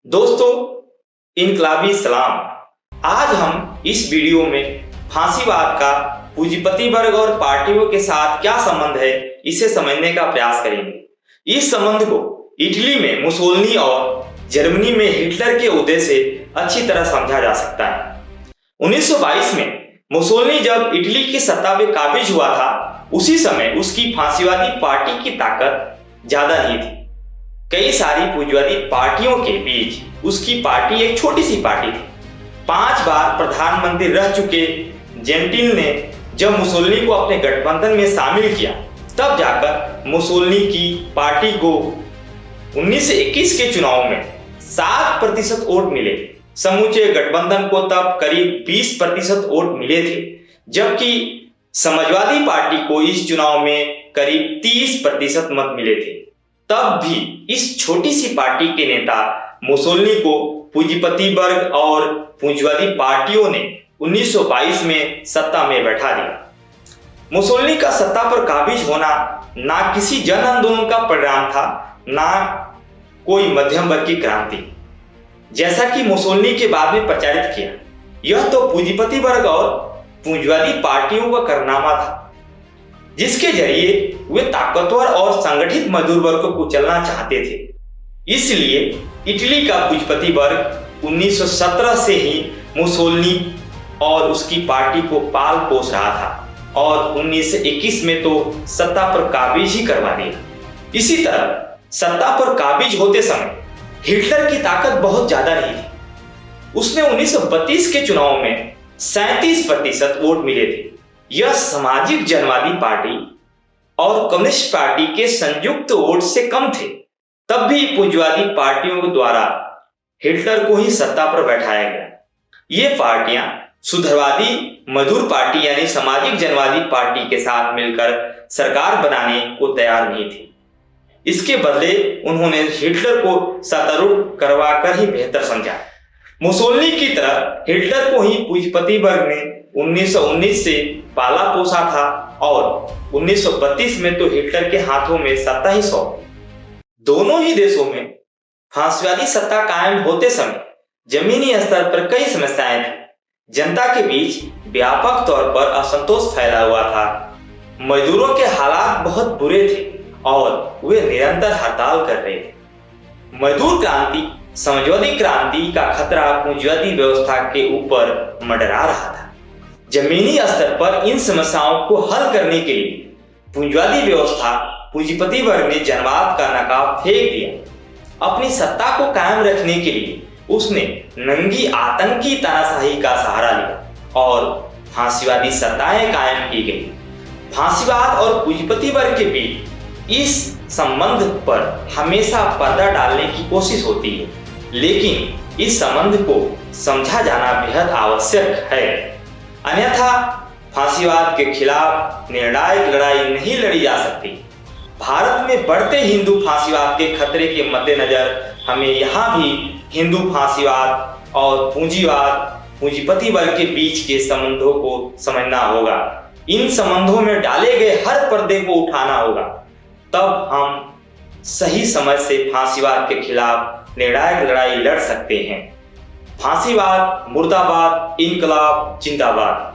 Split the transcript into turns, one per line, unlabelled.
दोस्तों, इनकलाबी सलाम। आज हम इस वीडियो में फांसीवाद का पूंजीपति वर्ग और पार्टियों के साथ क्या संबंध है, इसे समझने का प्रयास करेंगे। इस संबंध को इटली में मुसोलिनी और जर्मनी में हिटलर के उदय से अच्छी तरह समझा जा सकता है। 1922 में मुसोलिनी जब इटली की सत्ता पे काबिज हुआ था, उसी समय उसकी फांसीवादी पार्टी की ताकत ज्यादा नहीं थी। कई सारी पूंजीवादी पार्टियों के बीच उसकी पार्टी एक छोटी सी पार्टी थी। 5 बार प्रधानमंत्री रह चुके जेंटिल ने जब मुसोलिनी को अपने गठबंधन में शामिल किया, तब जाकर मुसोलिनी की पार्टी को 1921 के चुनाव में 7% वोट मिले। समूचे गठबंधन को तब करीब 20% वोट मिले थे, जबकि समाजवादी पार्टी को इस चुनाव में करीब 30% मत मिले थे। तब भी इस छोटी सी पार्टी के नेता मुसोलिनी को पूंजीपति वर्ग और पूंजीवादी पार्टियों ने 1922 में सत्ता में बैठा दिया। मुसोलिनी का सत्ता पर काबिज होना ना किसी जन आंदोलन का परिणाम था, ना कोई मध्यम वर्ग की क्रांति, जैसा कि मुसोलिनी के बाद में प्रचारित किया। यह तो पूंजीपति वर्ग और पूंजीवादी पार्टियों का कारनामा था, जिसके जरिए वे ताकतवर और संगठित मजदूर वर्ग को कुचलना चाहते थे। इसलिए इटली का पूंजीपति वर्ग 1917 से ही मुसोलिनी और उसकी पार्टी को पाल पोस रहा था और 1921 में तो सत्ता पर काबिज ही करवा दिया। इसी तरह सत्ता पर काबिज होते समय हिटलर की ताकत बहुत ज्यादा नहीं थी। उसने 1932 के चुनाव में 37% वोट मिले थे। यह सामाजिक जनवादी पार्टी और कम्युनिस्ट पार्टी के संयुक्त वोट से कम थे। तब भी पूंजीवादी पार्टियों के द्वारा हिटलर को ही सत्ता पर बैठाया गया। ये पार्टियां सुधारवादी मजदूर पार्टी यानी सामाजिक जनवादी पार्टी के साथ मिलकर सरकार बनाने को तैयार नहीं थी। इसके बदले उन्होंने हिटलर को सत्तारूढ़ करवाकर ही बेहतर समझा। मुसोलिनी की तरह हिटलर को ही पूंजीपति वर्ग ने 1919 से पाला पोसा था और 1932 में तो हिटलर के हाथों में सत्ता ही सौंप दी। दोनों ही देशों में फांसीवादी सत्ता कायम होते समय जमीनी स्तर पर कई समस्याएं थी। जनता के बीच व्यापक तौर पर असंतोष फैला हुआ था। मजदूरों के हालात बहुत बुरे थे और वे निरंतर हड़ताल कर रहे थे। मजदूर क्रांति, समाजवादी क्रांति का खतरा पूंजीवादी व्यवस्था के ऊपर मंडरा रहा था। जमीनी स्तर पर इन समस्याओं को हल करने के लिए पूंजीवादी व्यवस्था पूंजीपति वर्ग ने जनवाद का नकाब फेंक दिया। अपनी सत्ता को कायम रखने के लिए उसने नंगी आतंकी तानाशाही का सहारा लिया और फांसीवादी सत्ताएं कायम की गई। फांसीवाद और पूंजीपति वर्ग के बीच इस संबंध पर हमेशा पर्दा डालने की कोशिश होती है, लेकिन इस संबंध को समझा जाना बेहद आवश्यक है। अन्यथा फांसीवाद के खिलाफ निर्णायक लड़ाई नहीं लड़ी जा सकती। भारत में बढ़ते हिंदू फांसीवाद के खतरे के मद्देनजर हमें यहाँ भी हिंदू फांसीवाद और पूंजीपति वर्ग के बीच के संबंधों को समझना होगा। इन संबंधों में डाले गए हर पर्दे को उठाना होगा, तब हम सही समझ से फांसीवाद के खिलाफ निर्णायक लड़ाई लड़ सकते हैं। फांसीवाद मुर्दाबाद, इनकलाब जिंदाबाद।